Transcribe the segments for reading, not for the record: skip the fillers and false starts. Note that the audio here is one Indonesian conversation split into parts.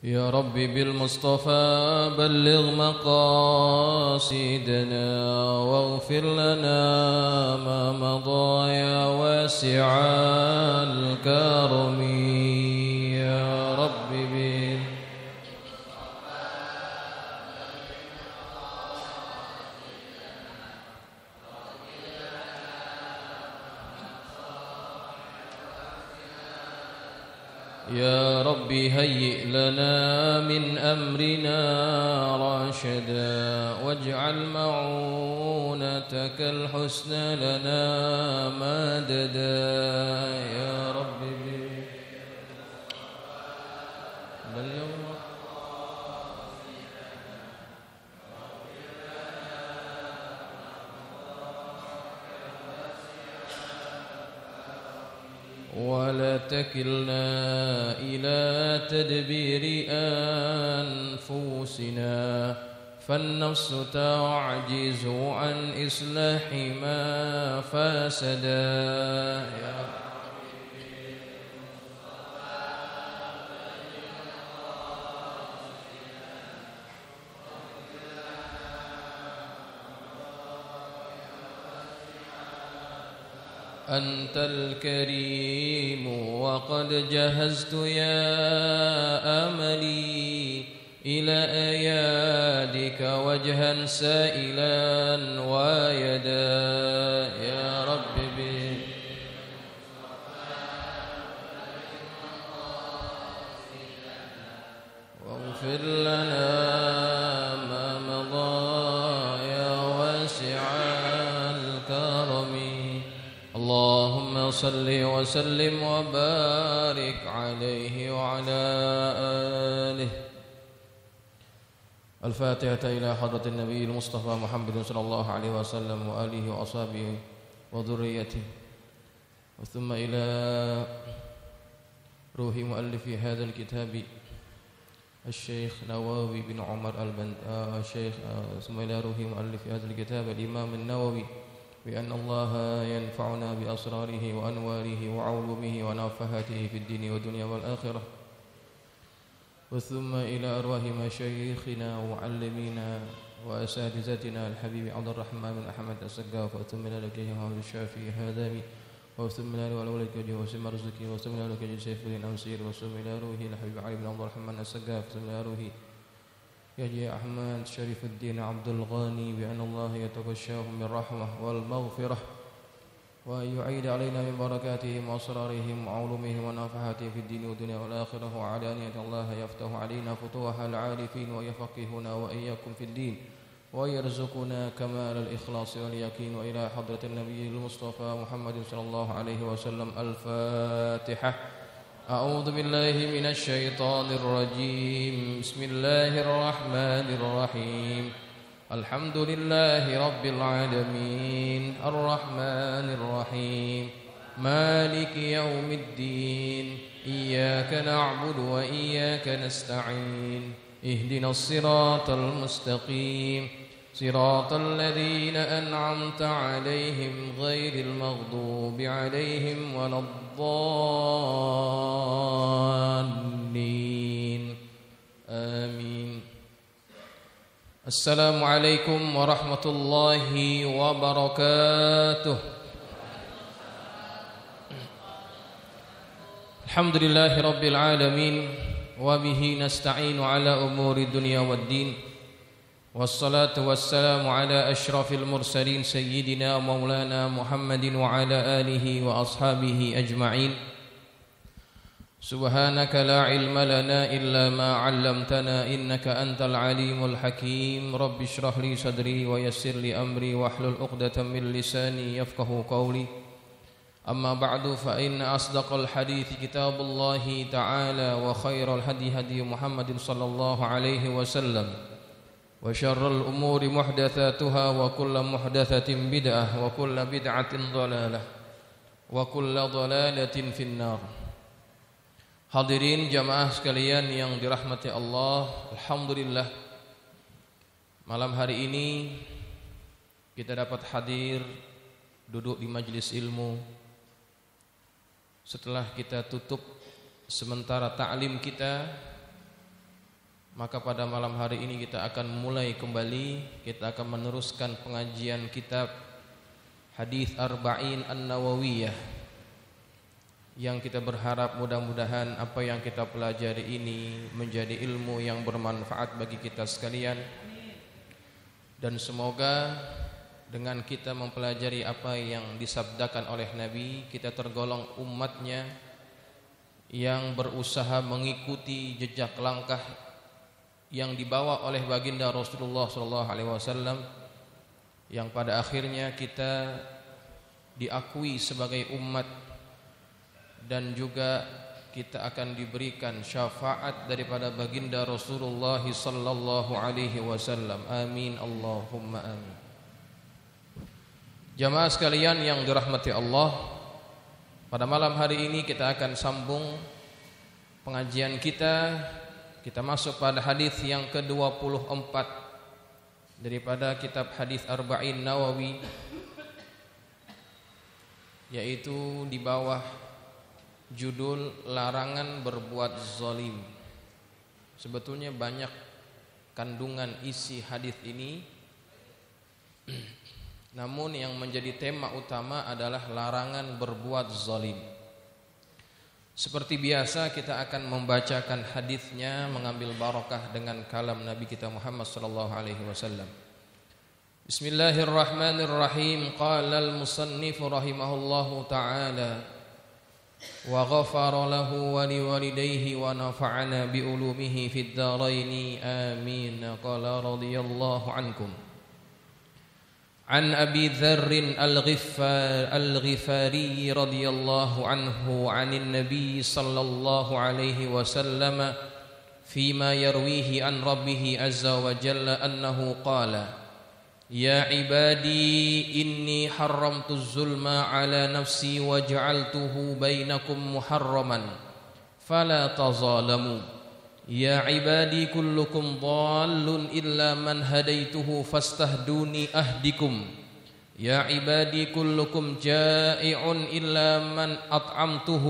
يا ربي بالمصطفى بلغ مقاصدنا واغفر لنا ما مضى يا واسع الكرم يا ربي يا ربي هيئ لنا من أمرنا راشدا واجعل معونتك الحسنى لنا مددا يا ربي بلغ ولا تكلنا إلى تدبير أنفسنا فالنفس تعجز عن إصلاح ما فسدا يا أنت الكريم وقد جهزت يا أملي إلى أيادك وجها سائلا ويدا يا رب واغفر لنا ما مضى يا واسع الكرم اللهم صل وسلم وبارك عليه وعلى آله. الفاتحة إلى حضرة النبي المصطفى محمد صلى الله عليه وسلم وآله وأصحابه وذريته، ثم إلى روح مؤلف هذا الكتاب الشيخ نووي بن عمر الشيخ ثم إلى روح مؤلف هذا الكتاب الإمام النووي بأن الله ينفعنا بأسراره وأنواره وعلومه ونفحاته في الدين والدنيا والآخرة. وثم إلى أرواح مشايخنا ومعلمينا وأساتذتنا الحبيب عبد الرحمن بن أحمد السقاف، وثم إلى لك محمد الشافعي هذامي، وثم إلى ولولك وسم رزقي، وثم إلى لك سيف الدين أنصير، وثم إلى روحي الحبيب علي بن عبد الرحمن السقاف، ثم إلى روحي يجي أحمد شريف الدين عبد الغاني بأن الله يتغشاهم بالرحمة والمغفرة، وأن يعيد علينا من بركاتهم وأسرارهم وعلومهم ونفحاتهم في الدين والدنيا والآخرة، وعلانية الله يفتح علينا فتوح العارفين ويفقهنا وإياكم في الدين ويرزقنا كمال الإخلاص واليقين. وإلى حضرة النبي المصطفى محمد صلى الله عليه وسلم. الفاتحة. أعوذ بالله من الشيطان الرجيم. بسم الله الرحمن الرحيم. الحمد لله رب العالمين الرحمن الرحيم مالك يوم الدين إياك نعبد وإياك نستعين اهدنا الصراط المستقيم صراط الذين أنعمت عليهم غير المغضوب عليهم ولا الضالين آمين. السلام عليكم ورحمة الله وبركاته. الحمد لله رب العالمين وبه نستعين على أمور الدنيا والدين، والصلاة والسلام على أشرف المرسلين سيدنا مولانا محمد وعلى آله وأصحابه أجمعين. سبحانك لا علم لنا إلا ما علمتنا إنك أنت العليم الحكيم. رب اشرح لي صدري ويسر لي أمري واحلل عقدة من لساني يفقه قولي. أما بعد، فإن أصدق الحديث كتاب الله تعالى، وخير الهدي هدي محمد صلى الله عليه وسلم، وشر الأمور محدثاتها، وكل محدثة بدعة، وكل بدعة ضلالة، وكل ضلالة في النار. Hadirin jamaah sekalian yang dirahmati Allah, alhamdulillah malam hari ini kita dapat hadir duduk di majelis ilmu setelah kita tutup sementara ta'lim kita Maka pada malam hari ini kita akan mulai kembali, kita akan meneruskan pengajian kitab Hadis Arba'in An-Nawawiyah, yang kita berharap mudah-mudahan apa yang kita pelajari ini menjadi ilmu yang bermanfaat bagi kita sekalian. Dan semoga dengan kita mempelajari apa yang disabdakan oleh Nabi, kita tergolong umatnya yang berusaha mengikuti jejak langkah yang dibawa oleh baginda Rasulullah SAW, yang pada akhirnya kita diakui sebagai umat dan juga kita akan diberikan syafaat daripada baginda Rasulullah SAW. Amin Allahumma amin. Jamaah sekalian yang dirahmati Allah, pada malam hari ini kita akan sambung pengajian kita. Kita masuk pada hadis yang ke-24 daripada kitab Hadis Arba'in Nawawi, yaitu di bawah judul larangan berbuat zalim. Sebetulnya banyak kandungan isi hadis ini, namun yang menjadi tema utama adalah larangan berbuat zalim. Seperti biasa kita akan membacakan hadisnya, mengambil barakah dengan kalam Nabi kita Muhammad sallallahu alaihi wasallam. Bismillahirrahmanirrahim. Qala al-musannif rahimahullahu taala wa ghafara lahu wa liwalidayhi wa nafa'ana bi ulumihi fid dharain amin. Qala radhiyallahu ankum عن أبي ذر الغفاري رضي الله عنه عن النبي صلى الله عليه وسلم فيما يرويه عن ربه عز وجل أنه قال يا عبادي إني حرمت الظلم على نفسي وجعلته بينكم محرما فلا تظالموا يا عبادي كلكم ضال إلا من هديته فاستهدوني أهدكم يا عبادي كلكم جائع إلا من أطعمته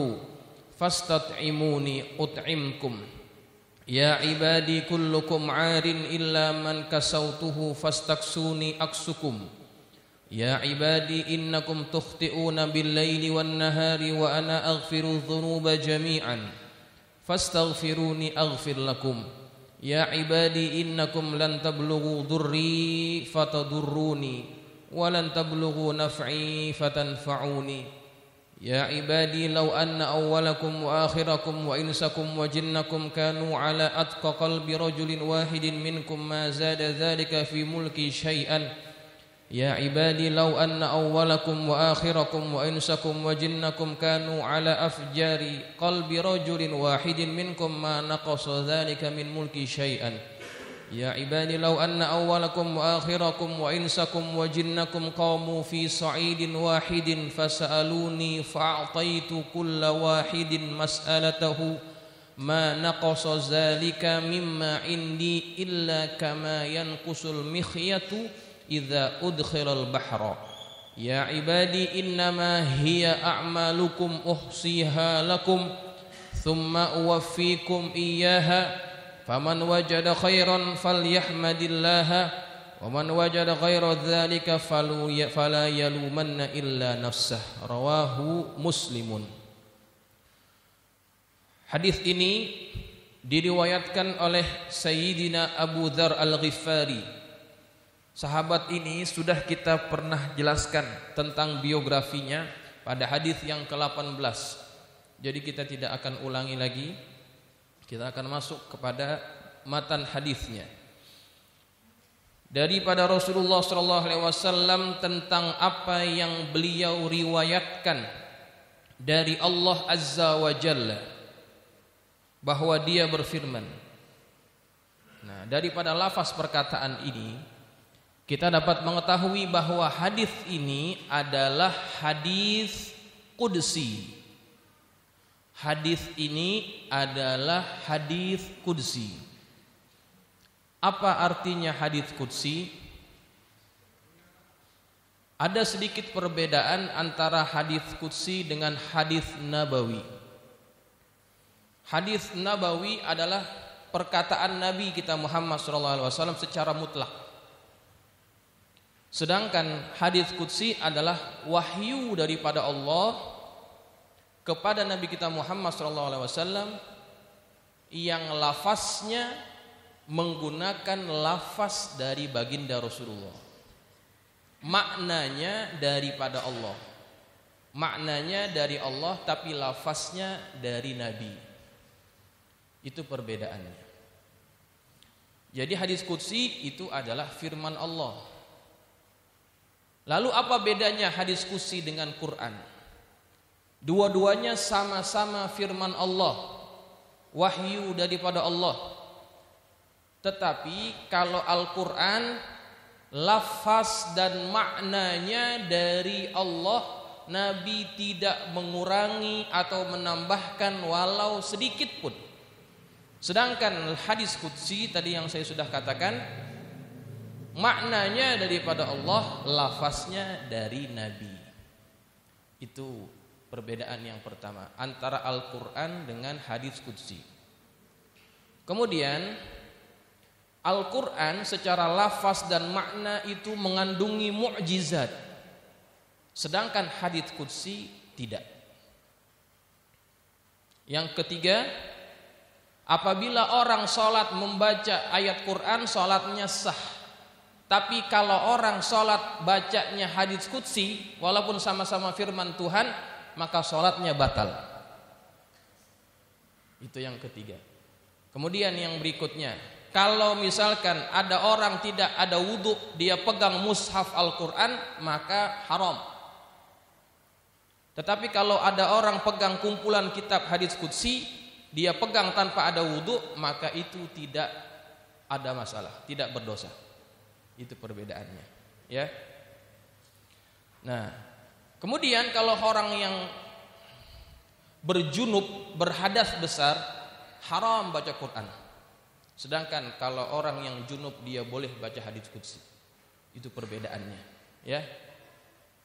فاستطعموني أطعمكم يا عبادي كلكم عار إلا من كسوته فاستكسوني أكسكم يا عبادي إنكم تخطئون بالليل والنهار وأنا أغفر الذنوب جميعا فاستغفروني أغفر لكم يا عبادي إنكم لن تبلغوا ضري فتضروني ولن تبلغوا نفعي فتنفعوني يا عبادي لو أن أولكم وآخركم وإنسكم وجنكم كانوا على أتقى قلب رجل واحد منكم ما زاد ذلك في ملكي شيئا يا عبادي لو أن أولكم وآخركم وإنسكم وجنكم كانوا على أفجار قلب رجل واحد منكم ما نقص ذلك من ملكي شيئا يا عبادي لو أن أولكم وآخركم وإنسكم وجنكم قاموا في صعيد واحد فسألوني فأعطيت كل واحد مسألته ما نقص ذلك مما عندي إلا كما ينقص المخيط إذا أدخل البحر يا عبادي إنما هي أعمالكم أحصيها لكم ثم أوفيكم إياها فمن وجد خيرا فليحمد الله ومن وجد غير ذلك فلا يلومن إلا نفسه رواه مسلم. Hadis ini diriwayatkan oleh Sayyidina Abu Dzar Al-Ghifari. Sahabat ini sudah kita pernah jelaskan tentang biografinya pada hadis yang ke-18. Jadi kita tidak akan ulangi lagi. Kita akan masuk kepada matan hadisnya. Daripada Rasulullah SAW tentang apa yang beliau riwayatkan dari Allah Azza wa Jalla, bahwa dia berfirman. Nah, daripada lafaz perkataan ini kita dapat mengetahui bahwa hadis ini adalah hadis qudsi. Hadis ini adalah hadis qudsi. Apa artinya hadis qudsi? Ada sedikit perbedaan antara hadis qudsi dengan hadis nabawi. Hadis nabawi adalah perkataan Nabi kita Muhammad SAW secara mutlak. Sedangkan hadis qudsi adalah wahyu daripada Allah kepada Nabi kita Muhammad SAW yang lafaznya menggunakan lafaz dari baginda Rasulullah. Maknanya daripada Allah. Maknanya dari Allah tapi lafaznya dari Nabi. Itu perbedaannya. Jadi hadis qudsi itu adalah firman Allah. Lalu apa bedanya hadis qudsi dengan Quran? Dua-duanya sama-sama firman Allah, wahyu daripada Allah. Tetapi kalau Al-Quran lafaz dan maknanya dari Allah, Nabi tidak mengurangi atau menambahkan walau sedikit pun. Sedangkan hadis qudsi tadi yang saya sudah katakan, maknanya daripada Allah, lafaznya dari Nabi. Itu perbedaan yang pertama antara Al-Quran dengan hadis qudsi. Kemudian Al-Quran secara lafaz dan makna itu mengandungi mukjizat, sedangkan hadis qudsi tidak. Yang ketiga, apabila orang sholat membaca ayat Quran, sholatnya sah. Tapi kalau orang sholat bacanya hadis qudsi, walaupun sama-sama firman Tuhan, maka sholatnya batal. Itu yang ketiga. Kemudian yang berikutnya, kalau misalkan ada orang tidak ada wudhu, dia pegang mushaf Al-Quran, maka haram. Tetapi kalau ada orang pegang kumpulan kitab hadis qudsi, dia pegang tanpa ada wudhu, maka itu tidak ada masalah, tidak berdosa. Itu perbedaannya, ya. Nah, kemudian kalau orang yang berjunub, berhadas besar, haram baca Quran. Sedangkan kalau orang yang junub dia boleh baca hadis qudsi. Itu perbedaannya, ya.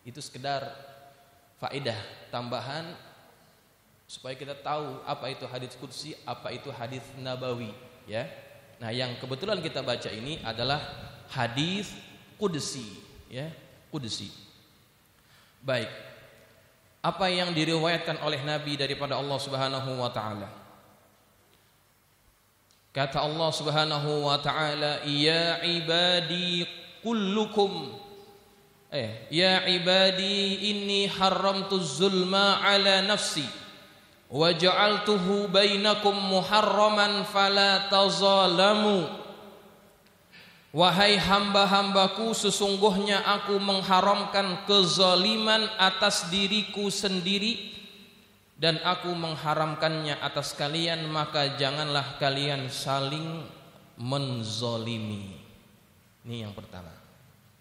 Itu sekedar faedah tambahan supaya kita tahu apa itu hadis qudsi, apa itu hadis nabawi, ya. Nah, yang kebetulan kita baca ini adalah hadis qudsi, ya, qudsi. Baik. Apa yang diriwayatkan oleh Nabi daripada Allah Subhanahu wa taala? Kata Allah Subhanahu wa taala, "Ya ibadi kullukum ya ibadi inni haramtu zulma ala nafsi wa ja'altuhu bainakum muharraman fala tazalamu." Wahai hamba-hambaku, sesungguhnya aku mengharamkan kezaliman atas diriku sendiri dan aku mengharamkannya atas kalian, maka janganlah kalian saling menzalimi. Ini yang pertama,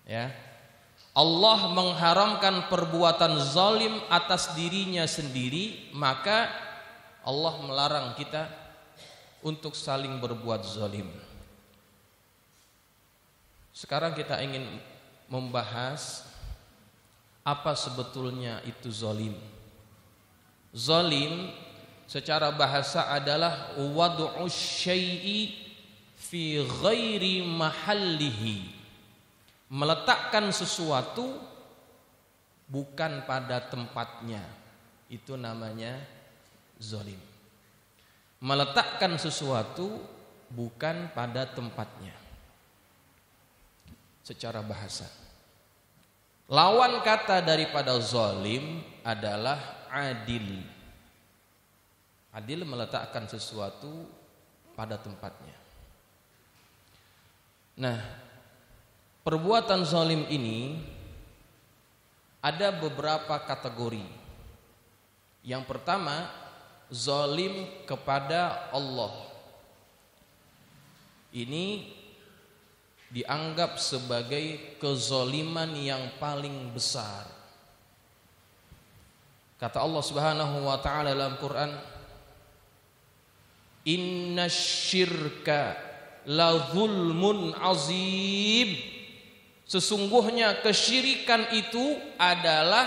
ya. Allah mengharamkan perbuatan zalim atas dirinya sendiri, maka Allah melarang kita untuk saling berbuat zalim. Sekarang kita ingin membahas apa sebetulnya itu zalim. Zalim secara bahasa adalah wad'u syai'i fi ghairi mahallihi, meletakkan sesuatu bukan pada tempatnya. Itu namanya zalim. Meletakkan sesuatu bukan pada tempatnya. Secara bahasa, lawan kata daripada zalim adalah adil. Adil meletakkan sesuatu pada tempatnya. Nah, perbuatan zalim ini ada beberapa kategori. Yang pertama, zalim kepada Allah. Ini dianggap sebagai kezaliman yang paling besar. Kata Allah Subhanahu wa taala dalam Quran, "Innasyirka la zulmun azim." Sesungguhnya kesyirikan itu adalah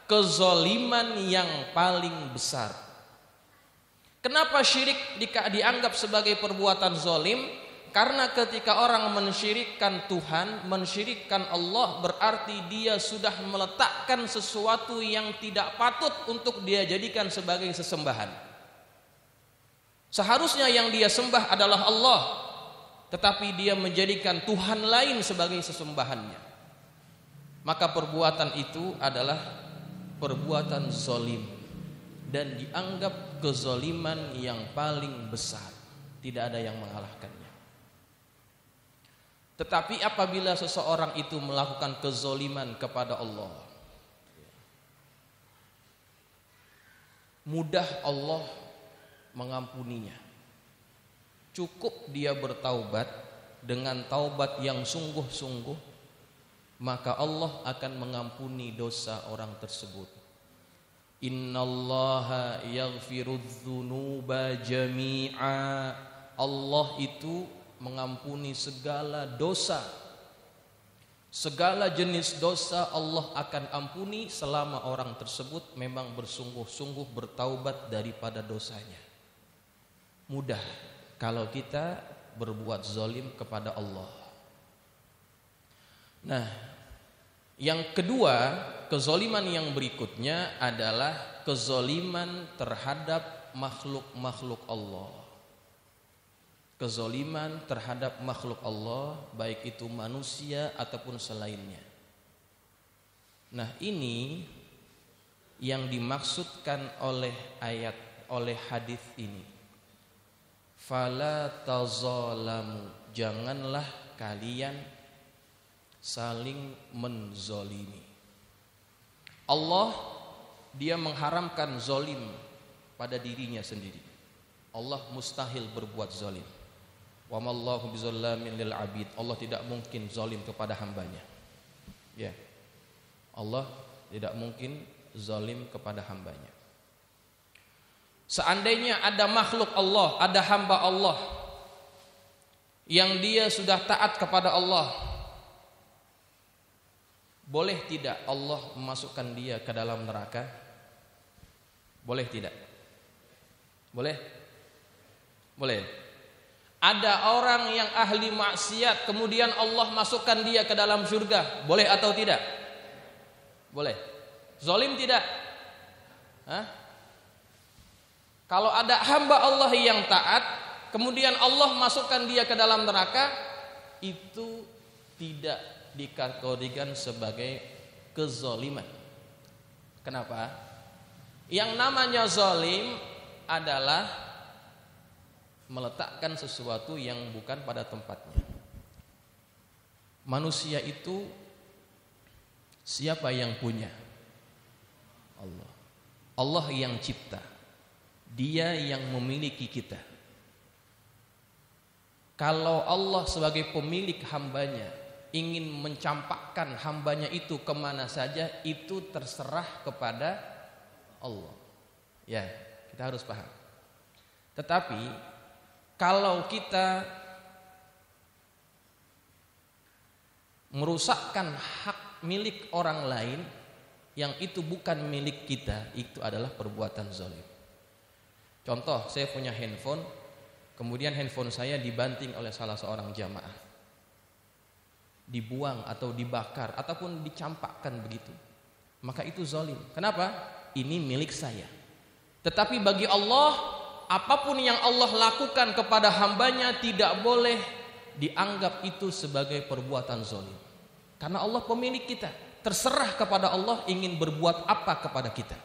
kezaliman yang paling besar. Kenapa syirik dianggap sebagai perbuatan zalim? Karena ketika orang mensyirikkan Tuhan, mensyirikkan Allah, berarti dia sudah meletakkan sesuatu yang tidak patut untuk dia jadikan sebagai sesembahan. Seharusnya yang dia sembah adalah Allah, tetapi dia menjadikan Tuhan lain sebagai sesembahannya. Maka perbuatan itu adalah perbuatan zalim dan dianggap kezaliman yang paling besar. Tidak ada yang mengalahkannya. Tetapi apabila seseorang itu melakukan kezaliman kepada Allah, mudah Allah mengampuninya. Cukup dia bertaubat dengan taubat yang sungguh-sungguh, maka Allah akan mengampuni dosa orang tersebut. Innallaha yaghfirudz dzunuba jami'a. Allah itu mengampuni segala dosa. Segala jenis dosa Allah akan ampuni selama orang tersebut memang bersungguh-sungguh bertaubat daripada dosanya. Mudah kalau kita berbuat zalim kepada Allah. Nah, yang kedua, kezaliman yang berikutnya adalah kezaliman terhadap makhluk-makhluk Allah. Kezaliman terhadap makhluk Allah, baik itu manusia ataupun selainnya. Nah, ini yang dimaksudkan oleh hadis ini. Fala tazalamu, janganlah kalian saling menzolimi. Allah dia mengharamkan zolim pada dirinya sendiri. Allah mustahil berbuat zolim. Wa mallahu bizallamin lil abid. Allah tidak mungkin zalim kepada hambanya. Ya. Allah tidak mungkin zalim kepada hambanya. Seandainya ada makhluk Allah, ada hamba Allah yang dia sudah taat kepada Allah, boleh tidak Allah memasukkan dia ke dalam neraka? Boleh tidak? Boleh? Boleh. Ada orang yang ahli maksiat, kemudian Allah masukkan dia ke dalam surga, boleh atau tidak? Boleh. Zalim tidak? Hah? Kalau ada hamba Allah yang taat, kemudian Allah masukkan dia ke dalam neraka, itu tidak dikategorikan sebagai kezaliman. Kenapa? Yang namanya zalim adalah meletakkan sesuatu yang bukan pada tempatnya. Manusia itu siapa yang punya? Allah. Allah yang cipta. Dia yang memiliki kita. Kalau Allah sebagai pemilik hambanya ingin mencampakkan hambanya itu kemana saja, itu terserah kepada Allah. Ya, kita harus paham. Tetapi kalau kita merusakkan hak milik orang lain yang itu bukan milik kita, itu adalah perbuatan zalim. Contoh, saya punya handphone, kemudian handphone saya dibanting oleh salah seorang jamaah, dibuang atau dibakar ataupun dicampakkan begitu, maka itu zalim. Kenapa? Ini milik saya. Tetapi bagi Allah, apapun yang Allah lakukan kepada hambanya tidak boleh dianggap itu sebagai perbuatan zalim. Karena Allah pemilik kita, terserah kepada Allah ingin berbuat apa kepada kita.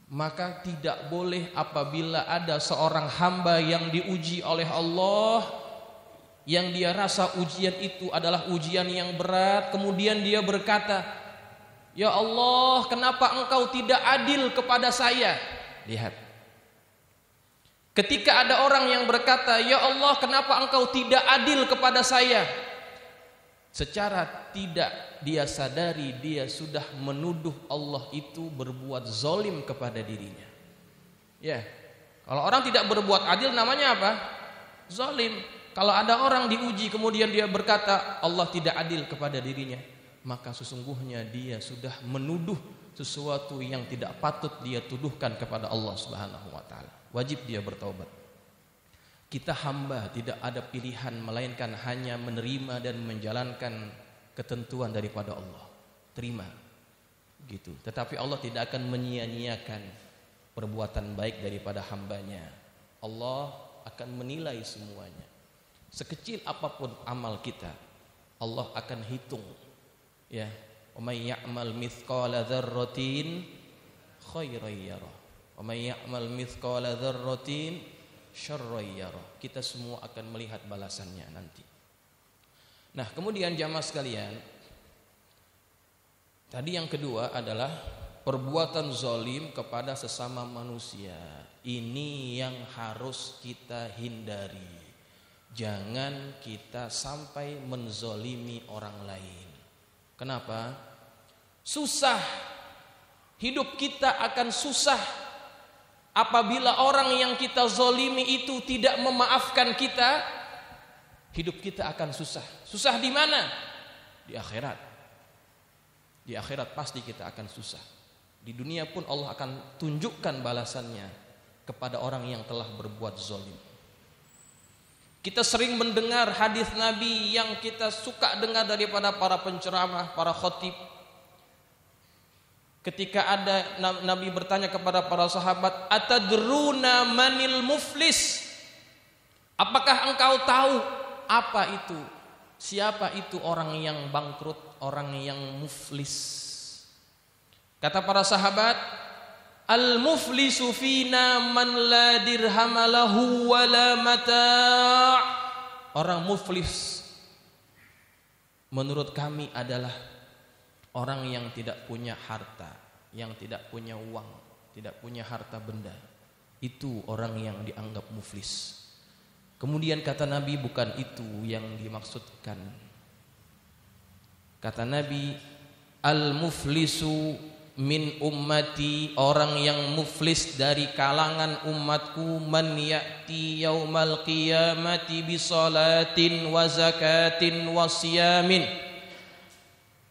Maka tidak boleh apabila ada seorang hamba yang diuji oleh Allah, yang dia rasa ujian itu adalah ujian yang berat, kemudian dia berkata, "Ya Allah, kenapa Engkau tidak adil kepada saya?" Lihat. Ketika ada orang yang berkata, "Ya Allah, kenapa Engkau tidak adil kepada saya?" Secara tidak dia sadari dia sudah menuduh Allah itu berbuat zalim kepada dirinya. Ya. Kalau orang tidak berbuat adil namanya apa? Zalim. Kalau ada orang diuji kemudian dia berkata Allah tidak adil kepada dirinya, maka sesungguhnya dia sudah menuduh sesuatu yang tidak patut dia tuduhkan kepada Allah Subhanahu wa taala. Wajib dia bertaubat. Kita hamba tidak ada pilihan melainkan hanya menerima dan menjalankan ketentuan daripada Allah. Terima. Gitu. Tetapi Allah tidak akan menyia-nyiakan perbuatan baik daripada hambanya. Allah akan menilai semuanya. Sekecil apapun amal kita, Allah akan hitung. Ya, wa may ya'mal mithqala dzarratin khairan yarah, wa may ya'mal mithqala dzarratin syarran yarah. Kita semua akan melihat balasannya nanti. Nah, kemudian jamaah sekalian, tadi yang kedua adalah perbuatan zalim kepada sesama manusia. Ini yang harus kita hindari. Jangan kita sampai menzalimi orang lain. Kenapa? Susah. Hidup kita akan susah apabila orang yang kita zalimi itu tidak memaafkan kita. Hidup kita akan susah. Susah di mana? Di akhirat. Di akhirat pasti kita akan susah. Di dunia pun Allah akan tunjukkan balasannya kepada orang yang telah berbuat zalim. Kita sering mendengar hadis Nabi yang kita suka dengar daripada para penceramah, para khatib. Ketika ada Nabi bertanya kepada para sahabat, "Atadruna manil muflis?" Apakah engkau tahu apa itu? Siapa itu orang yang bangkrut, orang yang muflis? Kata para sahabat, "Al-muflisu fina man la dirhamalahu wa la mata'." Orang muflis menurut kami adalah orang yang tidak punya harta, yang tidak punya uang, tidak punya harta benda. Itu orang yang dianggap muflis. Kemudian kata Nabi, bukan itu yang dimaksudkan. Kata Nabi, "Al-muflisu min ummati," orang yang muflis dari kalangan umatku, "man ya'ti yaumal qiyamati bi salatin wa zakatin wa siyamin."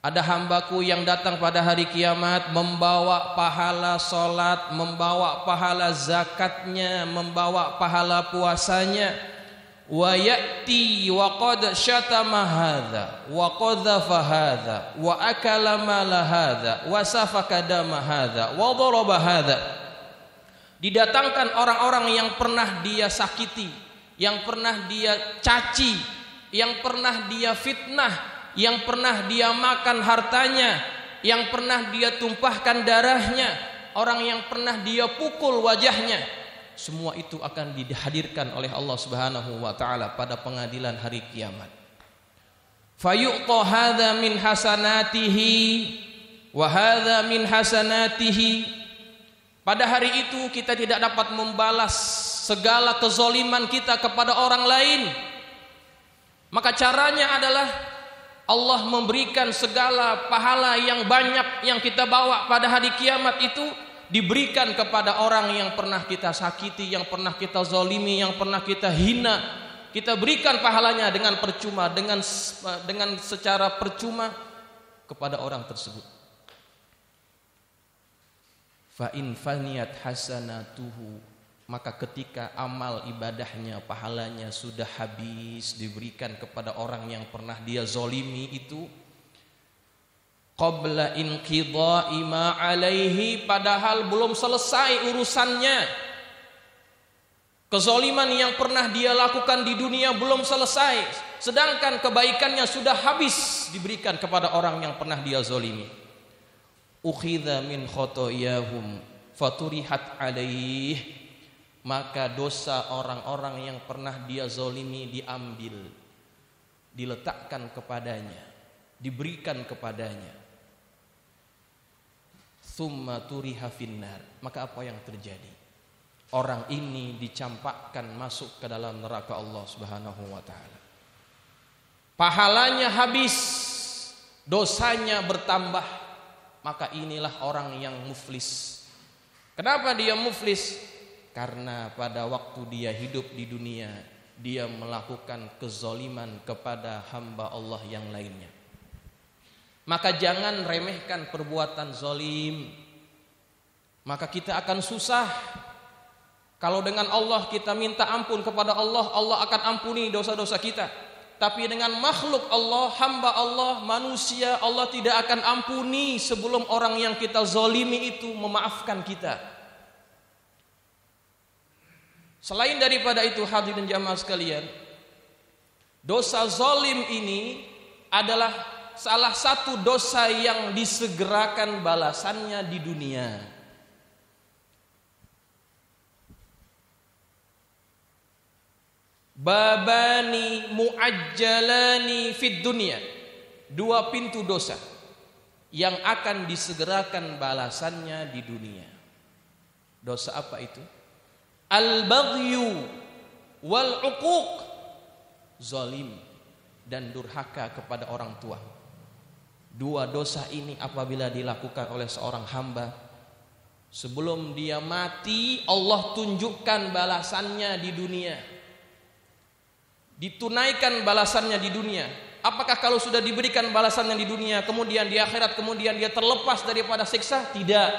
Ada hambaku yang datang pada hari kiamat membawa pahala salat, membawa pahala zakatnya, membawa pahala puasanya. Wa ya'ti wa qad syatama hadza wa qadhafa hadza wa akala mala hadza wa safaka dama hadza wa daraba hadza. Didatangkan orang-orang yang pernah dia sakiti, yang pernah dia caci, yang pernah dia fitnah, yang pernah dia makan hartanya, yang pernah dia tumpahkan darahnya, orang yang pernah dia pukul wajahnya. Semua itu akan dihadirkan oleh Allah Subhanahu wa taala pada pengadilan hari kiamat. Fayu'ta hadza min hasanatihi wa hadza min hasanatihi. Pada hari itu kita tidak dapat membalas segala kezaliman kita kepada orang lain. Maka caranya adalah Allah memberikan segala pahala yang banyak yang kita bawa pada hari kiamat itu diberikan kepada orang yang pernah kita sakiti, yang pernah kita zalimi, yang pernah kita hina. Kita berikan pahalanya dengan percuma, dengan secara percuma kepada orang tersebut. Fa in faniyat hasanatuhu, maka ketika amal ibadahnya, pahalanya sudah habis diberikan kepada orang yang pernah dia zalimi itu, qabla inqidha'i ma alaihi, padahal belum selesai urusannya. Kezaliman yang pernah dia lakukan di dunia belum selesai, sedangkan kebaikannya sudah habis diberikan kepada orang yang pernah dia zalimi. Ukhidha min khotoyahum faturihat alaih, maka dosa orang-orang yang pernah dia zalimi diambil, diletakkan kepadanya, diberikan kepadanya. Tsumma turiha finnar, maka apa yang terjadi? Orang ini dicampakkan masuk ke dalam neraka Allah Subhanahu wa taala. Pahalanya habis, dosanya bertambah. Maka inilah orang yang muflis. Kenapa dia muflis? Karena pada waktu dia hidup di dunia, dia melakukan kezaliman kepada hamba Allah yang lainnya. Maka jangan remehkan perbuatan zalim. Maka kita akan susah. Kalau dengan Allah kita minta ampun kepada Allah, Allah akan ampuni dosa-dosa kita. Tapi dengan makhluk Allah, hamba Allah, manusia, Allah tidak akan ampuni sebelum orang yang kita zalimi itu memaafkan kita. Selain daripada itu, hadirin jamaah sekalian, dosa zalim ini adalah salah satu dosa yang disegerakan balasannya di dunia. Babani muajjalani fid dunya, dua pintu dosa yang akan disegerakan balasannya di dunia. Dosa apa itu? Al-baghyu wal uquq, zalim dan durhaka kepada orang tua. Dua dosa ini apabila dilakukan oleh seorang hamba, sebelum dia mati Allah tunjukkan balasannya di dunia. Ditunaikan balasannya di dunia. Apakah kalau sudah diberikan balasannya di dunia, kemudian di akhirat kemudian dia terlepas daripada siksa? Tidak.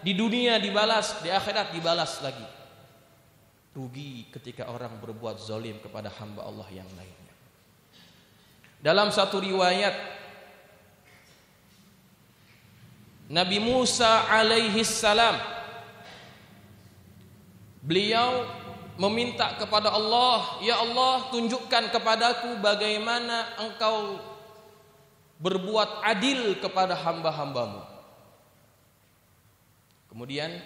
Di dunia dibalas, di akhirat dibalas lagi. Rugi ketika orang berbuat zalim kepada hamba Allah yang lainnya. Dalam satu riwayat, Nabi Musa alaihi salam, beliau meminta kepada Allah, ya Allah, tunjukkan kepadaku bagaimana engkau berbuat adil kepada hamba-hambamu. Kemudian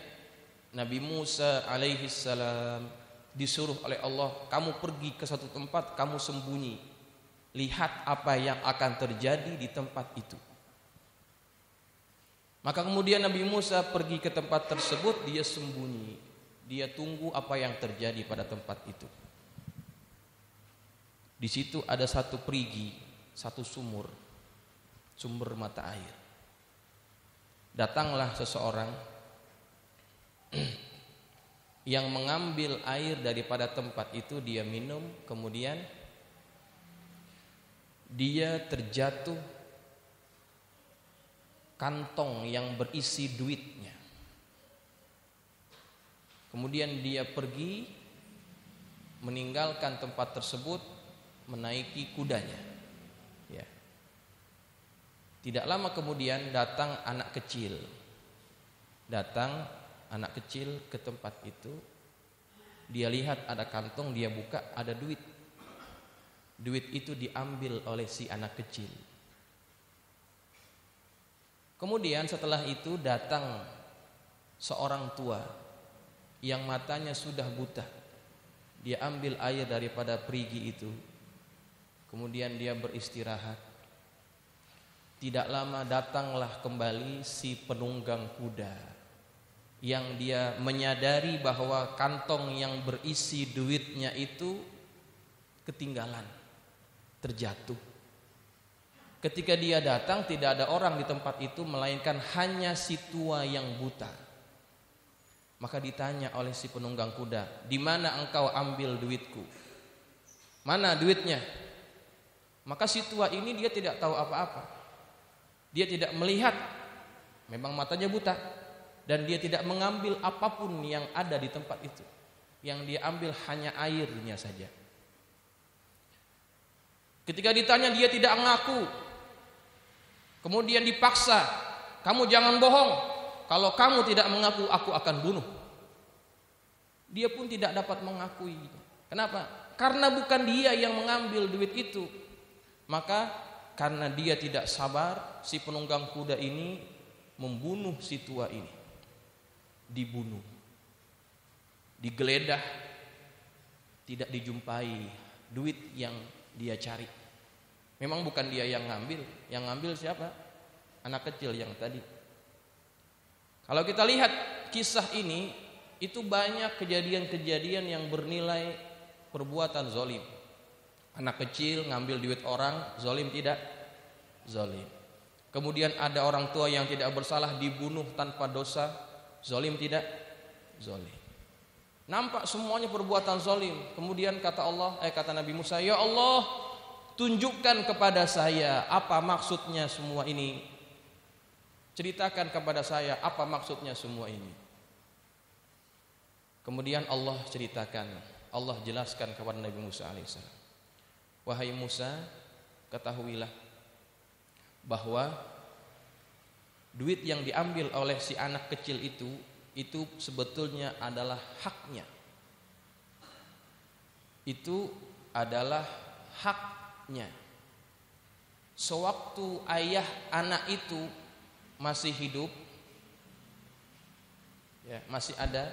Nabi Musa alaihi salam disuruh oleh Allah, kamu pergi ke satu tempat, kamu sembunyi, lihat apa yang akan terjadi di tempat itu. Maka kemudian Nabi Musa pergi ke tempat tersebut, dia sembunyi. Dia tunggu apa yang terjadi pada tempat itu. Di situ ada satu perigi, satu sumber mata air. Datanglah seseorang yang mengambil air daripada tempat itu, dia minum, kemudian dia terjatuh kantong yang berisi duitnya. Kemudian dia pergi meninggalkan tempat tersebut, menaiki kudanya. Ya. Tidak lama kemudian datang anak kecil. Datang anak kecil ke tempat itu. Dia lihat ada kantong, dia buka, ada duit. Duit itu diambil oleh si anak kecil. Kemudian setelah itu datang seorang tua yang matanya sudah buta. Dia ambil air daripada perigi itu, kemudian dia beristirahat. Tidak lama datanglah kembali si penunggang kuda, yang dia menyadari bahwa kantong yang berisi duitnya itu ketinggalan, terjatuh. Ketika dia datang, tidak ada orang di tempat itu melainkan hanya si tua yang buta. Maka ditanya oleh si penunggang kuda, di mana engkau ambil duitku? Mana duitnya? Maka si tua ini dia tidak tahu apa-apa. Dia tidak melihat, memang matanya buta, dan dia tidak mengambil apapun yang ada di tempat itu. Yang dia ambil hanya airnya saja. Ketika ditanya dia tidak mengaku. Kemudian dipaksa, kamu jangan bohong. Kalau kamu tidak mengaku, aku akan bunuh. Dia pun tidak dapat mengakui. Kenapa? Karena bukan dia yang mengambil duit itu. Maka karena dia tidak sabar, si penunggang kuda ini membunuh si tua ini. Dibunuh, digeledah, tidak dijumpai duit yang dia cari. Memang bukan dia yang ngambil. Yang ngambil siapa? Anak kecil yang tadi. Kalau kita lihat kisah ini, itu banyak kejadian-kejadian yang bernilai perbuatan zalim. Anak kecil ngambil duit orang, zalim tidak? Zalim. Kemudian ada orang tua yang tidak bersalah dibunuh tanpa dosa, zalim tidak? Zalim. Nampak semuanya perbuatan zalim. Kemudian kata Nabi Musa, ya Allah, tunjukkan kepada saya apa maksudnya semua ini. Ceritakan kepada saya apa maksudnya semua ini. Kemudian Allah ceritakan, Allah jelaskan kepada Nabi Musa alaihissalam. Wahai Musa, ketahuilah bahwa duit yang diambil oleh si anak kecil itu sebetulnya adalah haknya. Itu adalah haknya. Sewaktu ayah anak itu masih hidup, ya, masih ada,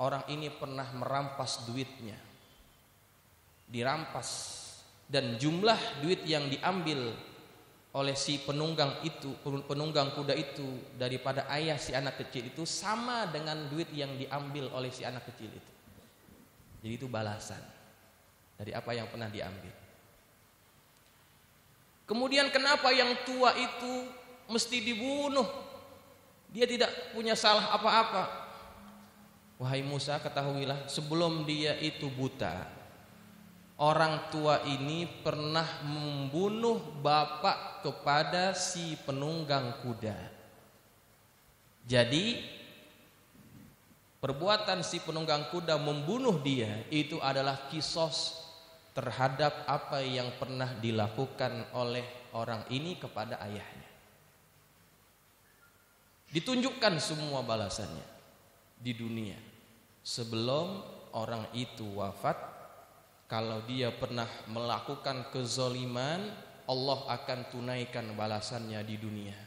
orang ini pernah merampas duitnya, dirampas, dan jumlah duit yang diambil oleh si penunggang kuda itu daripada ayah si anak kecil itu sama dengan duit yang diambil oleh si anak kecil itu. Jadi itu balasan dari apa yang pernah diambil. Kemudian kenapa yang tua itu mesti dibunuh? Dia tidak punya salah apa-apa. Wahai Musa, ketahuilah sebelum dia itu buta, orang tua ini pernah membunuh bapak kepada si penunggang kuda. Jadi perbuatan si penunggang kuda membunuh dia itu adalah kisos terhadap apa yang pernah dilakukan oleh orang ini kepada ayahnya. Ditunjukkan semua balasannya di dunia. Sebelum orang itu wafat, kalau dia pernah melakukan kezaliman, Allah akan tunaikan balasannya di dunia.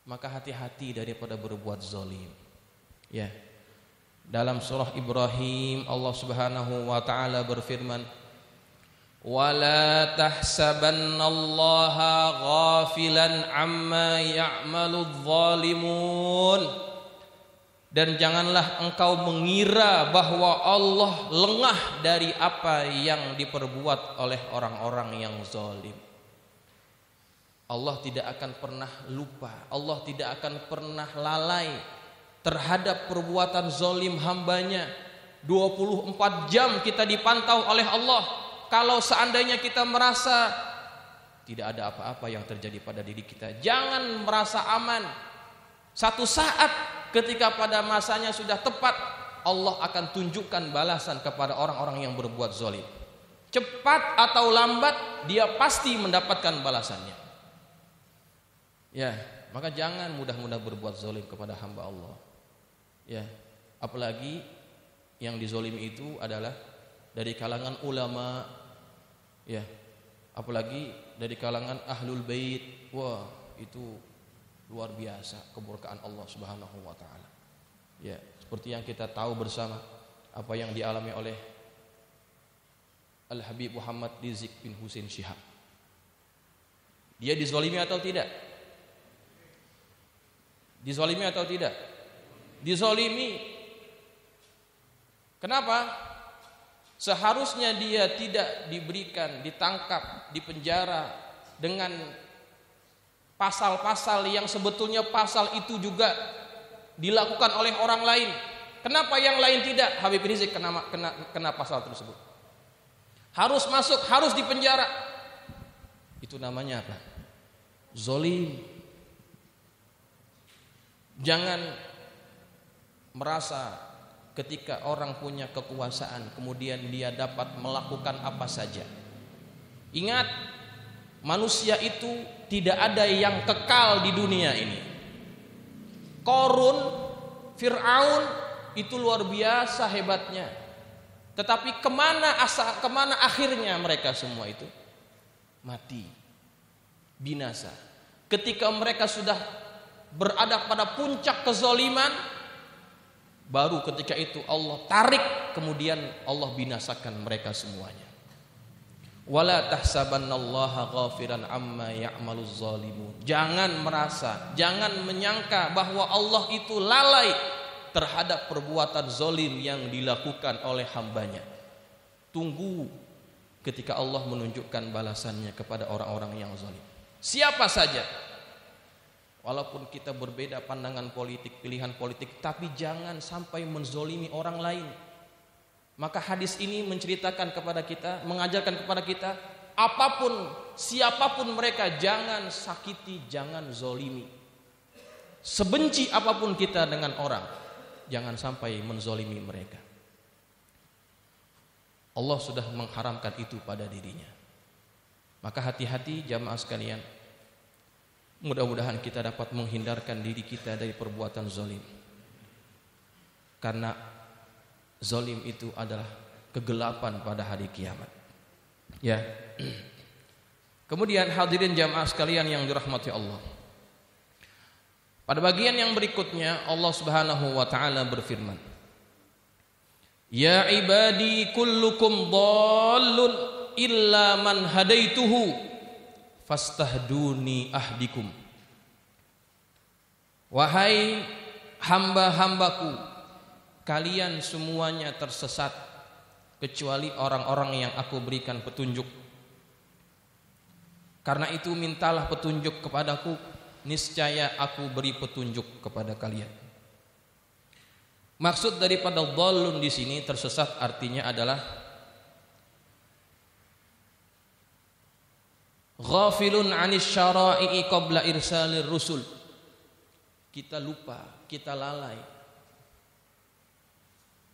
Maka hati-hati daripada berbuat zalim. Ya. Dalam surah Ibrahim Allah Subhanahu wa taala berfirman, "Wala tahsabannallaha ghafilan amma ya'maludz zalimun." Dan janganlah engkau mengira bahwa Allah lengah dari apa yang diperbuat oleh orang-orang yang zalim. Allah tidak akan pernah lupa, Allah tidak akan pernah lalai terhadap perbuatan zalim hambanya. 24 jam kita dipantau oleh Allah. Kalau seandainya kita merasa tidak ada apa-apa yang terjadi pada diri kita, jangan merasa aman. Satu saat ketika pada masanya sudah tepat, Allah akan tunjukkan balasan kepada orang-orang yang berbuat zalim. Cepat atau lambat dia pasti mendapatkan balasannya. Ya, maka jangan mudah-mudah berbuat zalim kepada hamba Allah. Ya, apalagi yang dizalimi itu adalah dari kalangan ulama, ya, apalagi dari kalangan ahlul bait. Wah, itu luar biasa keberkahan Allah Subhanahu wa taala. Ya, seperti yang kita tahu bersama apa yang dialami oleh Al-Habib Muhammad Rizik bin Husain Syihab. Dia dizalimi atau tidak? Dizalimi atau tidak? Dizalimi. Kenapa? Seharusnya dia tidak diberikan, ditangkap, dipenjara dengan pasal-pasal yang sebetulnya pasal itu juga dilakukan oleh orang lain. Kenapa yang lain tidak? Habib Rizik kena pasal tersebut. Harus masuk, harus dipenjara. Itu namanya apa? Zalim. Jangan merasa ketika orang punya kekuasaan kemudian dia dapat melakukan apa saja. Ingat, manusia itu tidak ada yang kekal di dunia ini. Qarun, Fir'aun itu luar biasa hebatnya. Tetapi kemana akhirnya mereka semua itu? Mati, binasa. Ketika mereka sudah berada pada puncak kezaliman, baru ketika itu Allah tarik, kemudian Allah binasakan mereka semuanya. Wala tahsabannallaha ghafiran amma ya'maluz zalimun. Jangan merasa, jangan menyangka bahwa Allah itu lalai terhadap perbuatan zalim yang dilakukan oleh hambanya. Tunggu ketika Allah menunjukkan balasannya kepada orang-orang yang zalim. Siapa saja, walaupun kita berbeda pandangan politik, pilihan politik, tapi jangan sampai menzalimi orang lain. Maka hadis ini menceritakan kepada kita, mengajarkan kepada kita, apapun, siapapun mereka, jangan sakiti, jangan zolimi. Sebenci apapun kita dengan orang, jangan sampai menzolimi mereka. Allah sudah mengharamkan itu pada dirinya. Maka hati-hati jamaah sekalian. Mudah-mudahan kita dapat menghindarkan diri kita dari perbuatan zolim. Karena zolim itu adalah kegelapan pada hari kiamat. Ya. Kemudian hadirin jamaah sekalian yang dirahmati Allah. Pada bagian yang berikutnya Allah Subhanahu wa taala berfirman, "Ya ibadi kullukum dhallun illa man hadaituhu fastahduni ahdikum." Wahai hamba-hambaku, kalian semuanya tersesat kecuali orang-orang yang aku berikan petunjuk. Karena itu mintalah petunjuk kepadaku, niscaya aku beri petunjuk kepada kalian. Maksud daripada dhallun di sini, tersesat, artinya adalah ghafilun 'anis syara'i qabla irsalir rusul. Kita lupa, kita lalai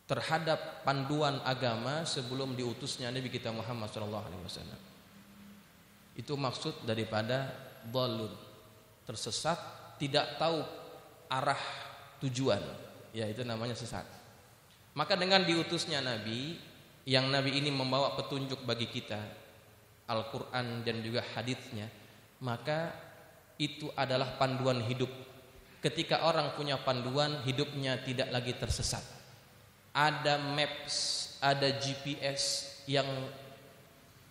terhadap panduan agama sebelum diutusnya Nabi kita Muhammad SAW. Itu maksud daripada dhallun, tersesat, tidak tahu arah tujuan, ya itu namanya sesat. Maka dengan diutusnya Nabi, yang Nabi ini membawa petunjuk bagi kita, Al-Quran dan juga haditsnya, maka itu adalah panduan hidup. Ketika orang punya panduan, hidupnya tidak lagi tersesat. Ada maps, ada GPS yang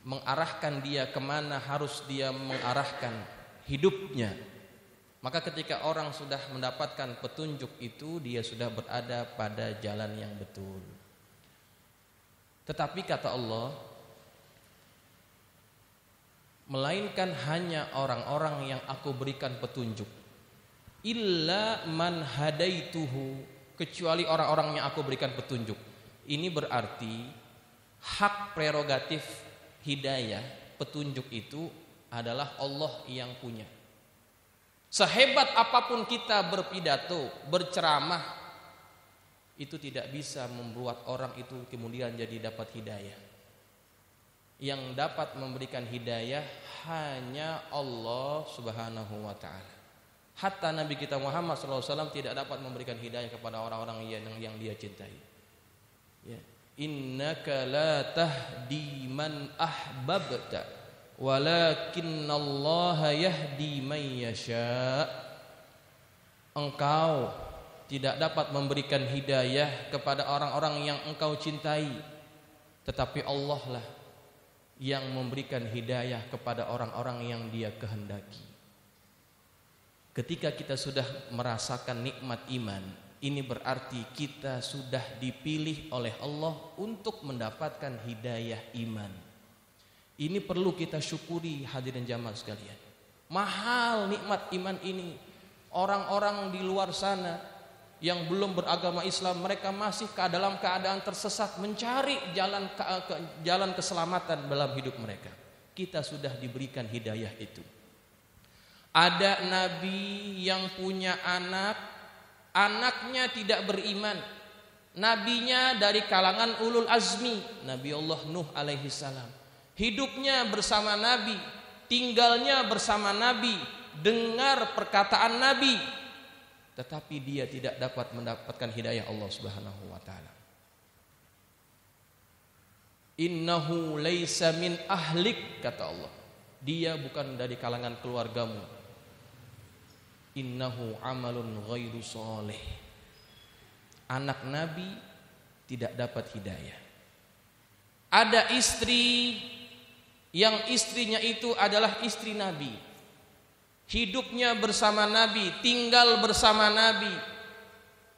mengarahkan dia kemana harus dia mengarahkan hidupnya. Maka ketika orang sudah mendapatkan petunjuk itu, dia sudah berada pada jalan yang betul. Tetapi kata Allah, melainkan hanya orang-orang yang aku berikan petunjuk, illa man hadaituhu, kecuali orang-orang yang aku berikan petunjuk. Ini berarti hak prerogatif hidayah, petunjuk itu adalah Allah yang punya. Sehebat apapun kita berpidato, berceramah, itu tidak bisa membuat orang itu kemudian jadi dapat hidayah. Yang dapat memberikan hidayah hanya Allah Subhanahu wa ta'ala. Hatta Nabi kita Muhammad SAW tidak dapat memberikan hidayah kepada orang-orang yang dia cintai. Ya. Innaka la tahdi man ahbabta walakinnallaha yahdi man yasha. Engkau tidak dapat memberikan hidayah kepada orang-orang yang engkau cintai, tetapi Allah lah yang memberikan hidayah kepada orang-orang yang dia kehendaki. Ketika kita sudah merasakan nikmat iman, ini berarti kita sudah dipilih oleh Allah untuk mendapatkan hidayah iman. Ini perlu kita syukuri hadirin jamaah sekalian. Mahal nikmat iman ini. Orang-orang di luar sana yang belum beragama Islam, mereka masih dalam keadaan tersesat, mencari jalan keselamatan dalam hidup mereka. Kita sudah diberikan hidayah itu. Ada nabi yang punya anak, anaknya tidak beriman. Nabinya dari kalangan ulul azmi, Nabi Allah Nuh alaihi salam. Hidupnya bersama Nabi, tinggalnya bersama Nabi, dengar perkataan Nabi, tetapi dia tidak dapat mendapatkan hidayah Allah Subhanahu wa taala. Innahu laisa min ahlik, kata Allah. Dia bukan dari kalangan keluargamu. Innahu amalun ghairu sholih. Anak Nabi tidak dapat hidayah. Ada istri yang istrinya itu adalah istri Nabi, hidupnya bersama Nabi, tinggal bersama Nabi,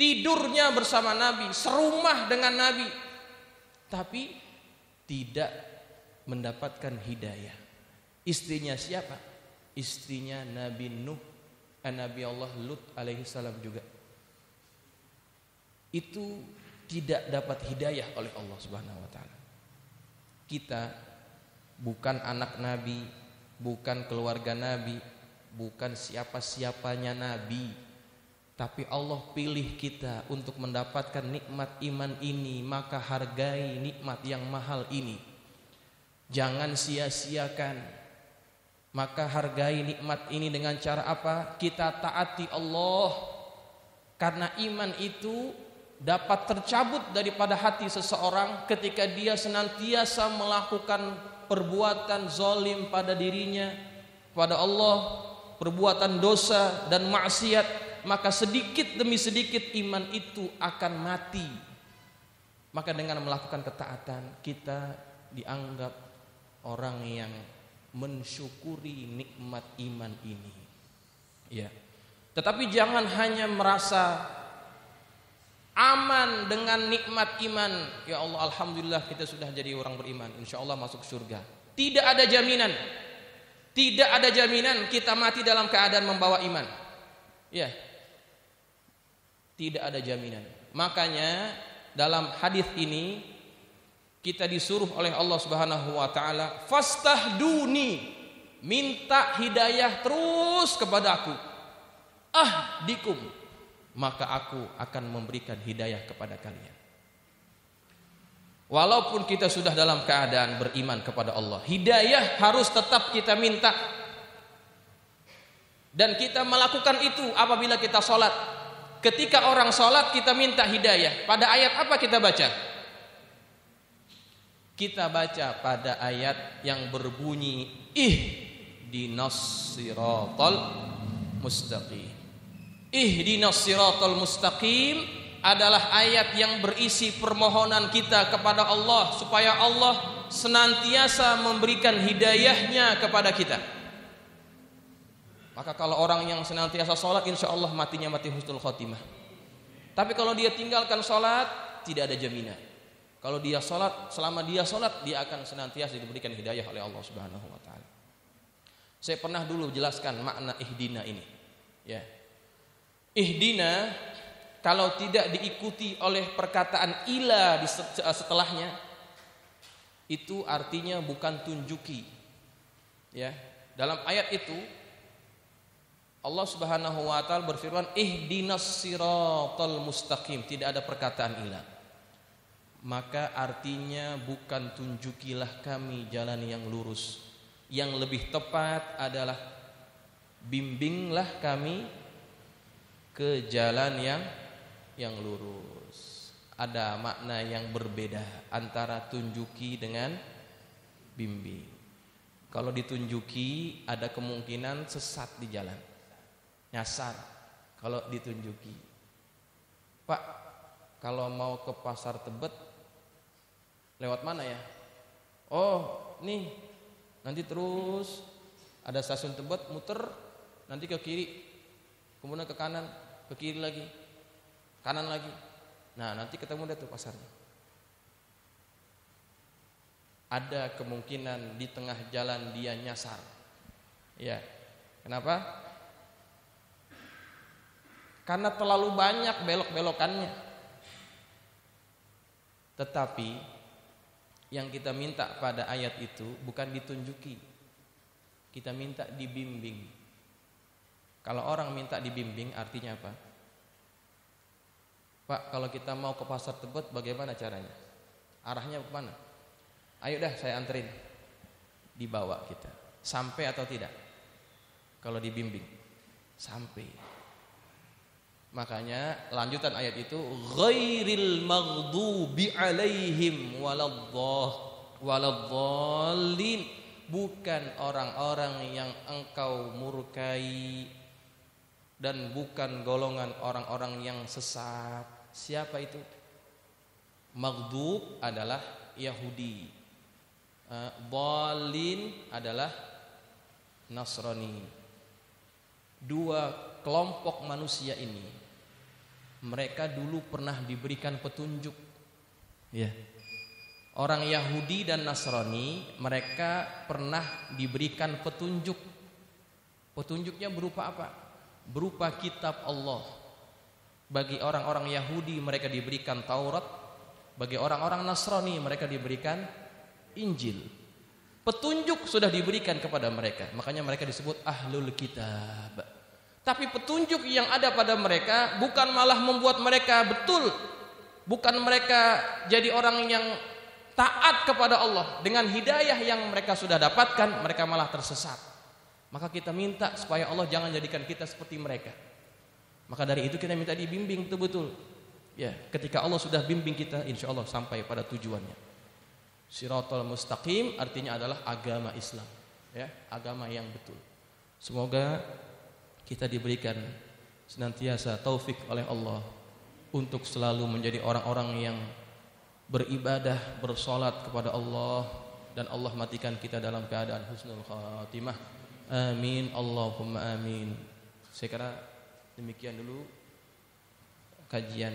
tidurnya bersama Nabi, serumah dengan Nabi, tapi tidak mendapatkan hidayah. Istrinya siapa? Istrinya Nabi Nuh, Nabi Allah Lut alaihi salam juga. Itu tidak dapat hidayah oleh Allah Subhanahu wa taala. Kita bukan anak Nabi, bukan keluarga Nabi, bukan siapa-siapanya Nabi, tapi Allah pilih kita untuk mendapatkan nikmat iman ini. Maka hargai nikmat yang mahal ini, jangan sia-siakan. Maka hargai nikmat ini dengan cara apa? Kita taati Allah, karena iman itu dapat tercabut daripada hati seseorang ketika dia senantiasa melakukan perbuatan zalim pada dirinya, pada Allah, perbuatan dosa dan maksiat. Maka sedikit demi sedikit iman itu akan mati. Maka dengan melakukan ketaatan, kita dianggap orang yang mensyukuri nikmat iman ini. Ya. Tetapi jangan hanya merasa aman dengan nikmat iman. Ya Allah, alhamdulillah kita sudah jadi orang beriman, insya Allah masuk surga. Tidak ada jaminan. Tidak ada jaminan kita mati dalam keadaan membawa iman. Ya. Tidak ada jaminan. Makanya dalam hadis ini kita disuruh oleh Allah Subhanahu wa taala, fastahduni, minta hidayah terus kepada aku. Ahdikum, maka aku akan memberikan hidayah kepada kalian. Walaupun kita sudah dalam keadaan beriman kepada Allah, hidayah harus tetap kita minta. Dan kita melakukan itu apabila kita sholat. Ketika orang sholat kita minta hidayah. Pada ayat apa kita baca? Kita baca pada ayat yang berbunyi ihdinas siratal mustaqim. Ihdinas siratal mustaqim adalah ayat yang berisi permohonan kita kepada Allah supaya Allah senantiasa memberikan hidayahnya kepada kita. Maka kalau orang yang senantiasa sholat, insya Allah matinya mati husnul khotimah. Tapi kalau dia tinggalkan sholat, tidak ada jaminan. Kalau dia sholat, selama dia sholat, dia akan senantiasa diberikan hidayah oleh Allah Subhanahu wa taala. Saya pernah dulu jelaskan makna ihdina ini. Ya. Ihdina kalau tidak diikuti oleh perkataan ila setelahnya, itu artinya bukan tunjuki. Ya. Dalam ayat itu Allah Subhanahu wa taala berfirman ihdinas siratal mustaqim, tidak ada perkataan ila. Maka artinya bukan tunjukilah kami jalan yang lurus. Yang lebih tepat adalah bimbinglah kami ke jalan yang lurus. Ada makna yang berbeda antara tunjuki dengan bimbing. Kalau ditunjuki ada kemungkinan sesat di jalan, nyasar. Kalau ditunjuki, Pak, kalau mau ke pasar Tebet lewat mana ya? Oh, nih nanti terus ada stasiun Tebet, muter nanti ke kiri, kemudian ke kanan, ke kiri lagi, kanan lagi. Nah, nanti ketemu deh tuh pasarnya. Ada kemungkinan di tengah jalan dia nyasar. Ya. Kenapa? Karena terlalu banyak belok-belokannya. Tetapi yang kita minta pada ayat itu bukan ditunjuki. Kita minta dibimbing. Kalau orang minta dibimbing artinya apa? Pak, kalau kita mau ke pasar Tebet bagaimana caranya? Arahnya ke mana? Ayo dah saya anterin. Dibawa kita. Sampai atau tidak? Kalau dibimbing sampai. Makanya lanjutan ayat itu ghairil maghdubi alaihim waladdallin, bukan orang-orang yang engkau murkai dan bukan golongan orang-orang yang sesat. Siapa itu? Maghdub adalah Yahudi, dhalin adalah Nasrani. Dua kelompok manusia ini mereka dulu pernah diberikan petunjuk. Ya. Orang Yahudi dan Nasrani mereka pernah diberikan petunjuk. Petunjuknya berupa apa? Berupa kitab Allah. Bagi orang-orang Yahudi mereka diberikan Taurat, bagi orang-orang Nasrani mereka diberikan Injil. Petunjuk sudah diberikan kepada mereka, makanya mereka disebut ahlul kitab. Tapi petunjuk yang ada pada mereka bukan malah membuat mereka betul, bukan mereka jadi orang yang taat kepada Allah. Dengan hidayah yang mereka sudah dapatkan, mereka malah tersesat. Maka kita minta supaya Allah jangan jadikan kita seperti mereka. Maka dari itu kita minta dibimbing betul-betul. Ya, ketika Allah sudah bimbing kita, insya Allah sampai pada tujuannya. Shiratal mustaqim artinya adalah agama Islam, ya, agama yang betul. Semoga kita diberikan senantiasa taufik oleh Allah untuk selalu menjadi orang-orang yang beribadah, bersolat kepada Allah, dan Allah matikan kita dalam keadaan husnul khatimah. Amin, Allahumma amin. Saya kira demikian dulu kajian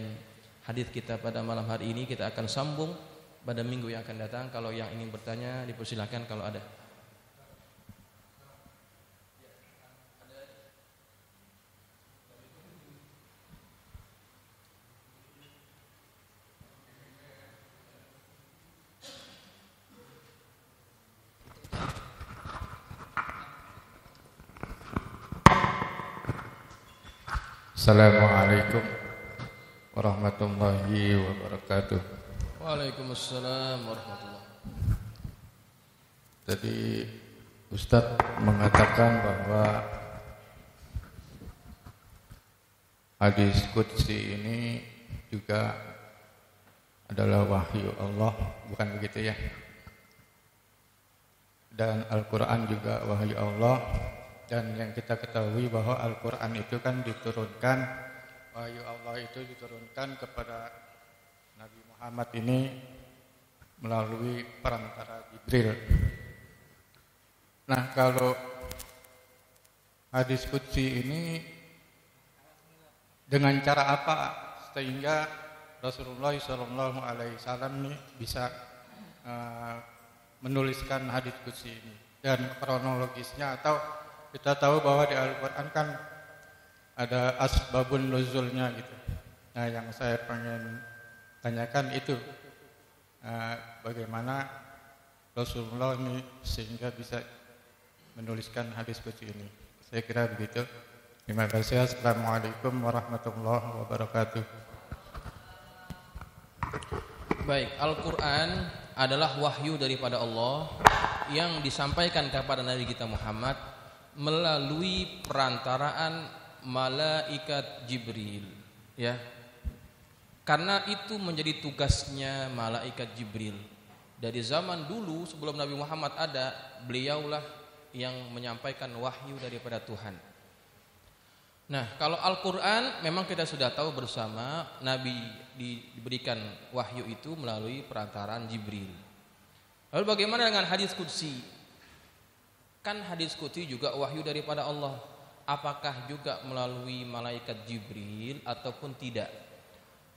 hadis kita pada malam hari ini. Kita akan sambung pada minggu yang akan datang. Kalau yang ingin bertanya dipersilakan kalau ada. Assalamualaikum warahmatullahi wabarakatuh. Waalaikumsalam warahmatullahi. Tadi Ustadz mengatakan bahwa hadis qudsi ini juga adalah wahyu Allah, bukan begitu ya? Dan Al-Quran juga wahyu Allah. Dan yang kita ketahui bahwa Al-Quran itu kan diturunkan, wahyu Allah itu diturunkan kepada Nabi Muhammad ini melalui perantara Jibril. Nah, kalau hadis qudsi ini dengan cara apa sehingga Rasulullah SAW ini bisa menuliskan hadis qudsi ini, dan kronologisnya, atau kita tahu bahwa di Al-Quran kan ada asbabun nuzulnya gitu. Nah, yang saya pengen tanyakan itu bagaimana Rasulullah ini sehingga bisa menuliskan hadis qudsi ini. Saya kira begitu. Terima kasih. Assalamualaikum warahmatullahi wabarakatuh. Baik, Al-Quran adalah wahyu daripada Allah yang disampaikan kepada Nabi kita Muhammad melalui perantaraan malaikat Jibril, ya. Karena itu menjadi tugasnya malaikat Jibril. Dari zaman dulu sebelum Nabi Muhammad ada, beliaulah yang menyampaikan wahyu daripada Tuhan. Nah, kalau Al-Quran memang kita sudah tahu bersama, Nabi diberikan wahyu itu melalui perantaraan Jibril. Lalu bagaimana dengan hadis qudsi? Kan hadis qudsi juga wahyu daripada Allah. Apakah juga melalui malaikat Jibril ataupun tidak?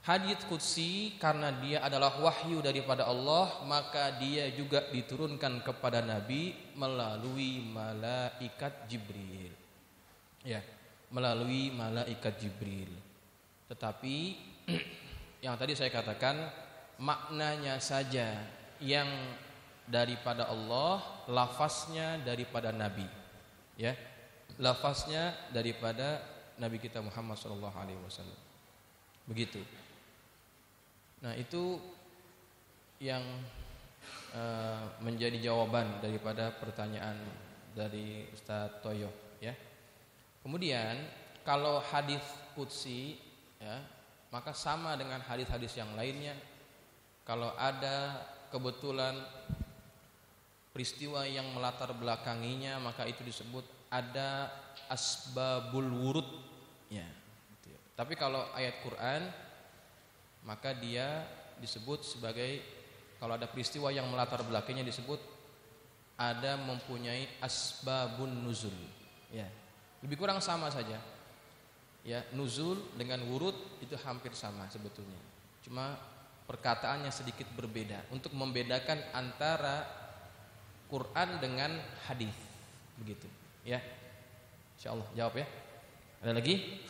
Hadis qudsi karena dia adalah wahyu daripada Allah, maka dia juga diturunkan kepada Nabi melalui malaikat Jibril. Ya, melalui malaikat Jibril. Tetapi yang tadi saya katakan maknanya saja yang daripada Allah, lafaznya daripada Nabi, ya, lafaznya daripada Nabi kita Muhammad SAW. Begitu. Nah, itu yang menjadi jawaban daripada pertanyaan dari Ustaz Toyo, ya. Kemudian kalau hadis qudsi, ya, maka sama dengan hadis-hadis yang lainnya. Kalau ada kebetulan peristiwa yang melatar belakanginya, maka itu disebut ada asbabul wurud, ya. Tapi kalau ayat Quran, maka dia disebut sebagai, kalau ada peristiwa yang melatar belakangnya disebut ada mempunyai asbabun nuzul, ya. Lebih kurang sama saja, ya. Nuzul dengan wurud itu hampir sama sebetulnya, cuma perkataannya sedikit berbeda untuk membedakan antara Quran dengan hadis, begitu, ya. Insyaallah jawab ya. Ada lagi?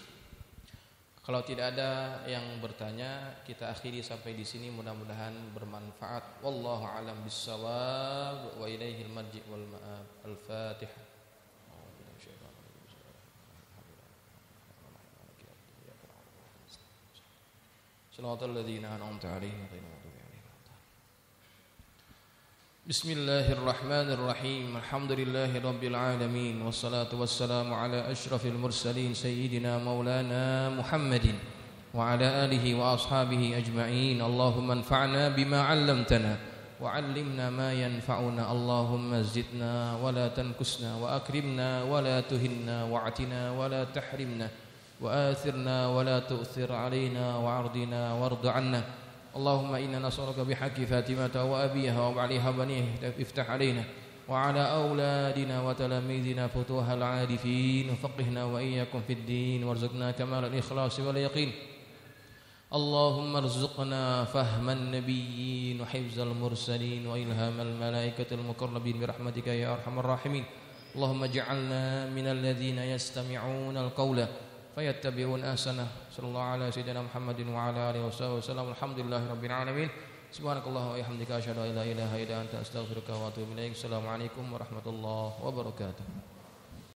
Kalau tidak ada yang bertanya, kita akhiri sampai di sini, mudah-mudahan bermanfaat. Wallahu a'lam bissawab wa ilaihil marji' wal ma'ab. Al-Fatihah. Shiratal ladzina an'amta 'alaihim ghairil maghdubi 'alaihim. Bismillahirrahmanirrahim. Alhamdulillahi rabbil alamin, wassalatu wassalamu ala asyrafil mursalin sayyidina maulana Muhammadin wa ala alihi wa ashabihi ajma'in. Allahumma anfa'na bima 'allamtana wa 'allimna ma yanfa'una. Allahumma zidna wa la tankusna wa akrimna wa la tuhinna wa atina wa la tahrimna wa athirna wa la tu'thir 'alaina wa 'ardina warda 'anna. اللهم إنا نسألك بحق فاطمة وأبيها وبعلها بنيه افتح علينا وعلى أولادنا وتلاميذنا فتوح العارفين وفقهنا وإياكم في الدين وارزقنا كمال الإخلاص واليقين. اللهم ارزقنا فهم النبيين وحفظ المرسلين وإلهام الملائكة المقربين برحمتك يا أرحم الراحمين. اللهم اجعلنا من الذين يستمعون القول فيتبعون أحسنه. صلى الله على سيدنا محمد وعلى آله وصحبه وسلم. الحمد لله رب العالمين. Subhanakallah wa bihamdika asyhadu an la ilaha illa anta astaghfiruka wa atubu ilaik. Assalamualaikum warahmatullahi wabarakatuh.